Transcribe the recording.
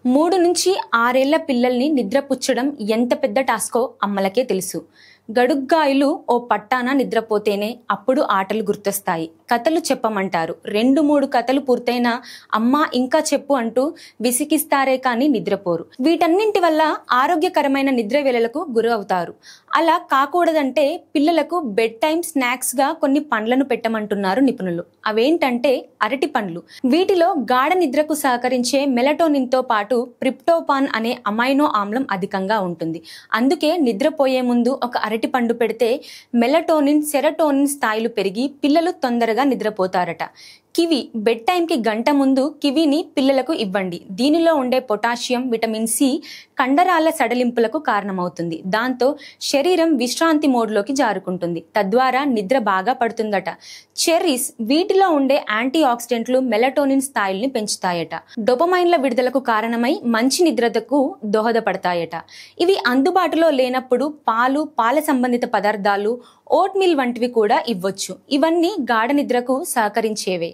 3 నుంచి 6 ఏళ్ల పిల్లల్ని నిద్రపుచ్చడం ఎంత పెద్ద టాస్కో అమ్మలకే తెలుసు. గడుగ్గాయలు ఓ పట్టాన నిద్రపోతేనే అప్పుడు ఆటలు గుర్తొస్తాయి. కథలు చెప్పమంటారు. 2-3 కథలు పూర్తయినా అమ్మా ఇంకా చెప్పు అంటూ విసిగిస్తారే కానీ నిద్రపోరు. వీటన్నింటి వల్ల ఆరోగ్యకరమైన నిద్ర వేళలకు గురి అవుతారు. అలా కాకూడదంటే పిల్లలకు బెడ్ టైమ్ స్నాక్స్ గా కొన్ని పండ్లను పెట్టమంటున్నారు నిపుణులు. అవేంటంటే అరటి పండ్లు. వీటిలో గాఢ నిద్రకు సహకరించే మెలటోనిన్ తో పాటు ట్రిప్టోఫాన్ అనే అమైనో ఆమ్లం అధికంగా ఉంటుంది. అందుకే నిద్రపోయే ముందు ఒక అరటి పండు పెడితే మెలటోనిన్, సెరటోనిన్ స్థాయిలు పెరిగి పిల్లలు తొందరగా నిద్రపోతారట. కివి. బెడ్ టైంకి గంట ముందు కివిని పిల్లలకు ఇవ్వండి. దీనిలో ఉండే పొటాషియం, విటమిన్ సి కండరాల సడలింపులకు కారణమవుతుంది. దాంతో శరీరం విశ్రాంతి మోడ్లోకి జారుకుంటుంది. తద్వారా నిద్ర బాగా పడుతుందట. చెర్రీస్. వీటిలో ఉండే యాంటీ ఆక్సిడెంట్లు మెలటోనిన్ స్థాయిల్ని పెంచుతాయట. డోపమైన్ల విడుదలకు కారణమై మంచి నిద్రకు దోహదపడతాయట. ఇవి అందుబాటులో లేనప్పుడు పాలు, పాల సంబంధిత పదార్థాలు, ఓట్ మీల్ వంటివి కూడా ఇవ్వచ్చు. ఇవన్నీ గాఢ నిద్రకు సహకరించేవే.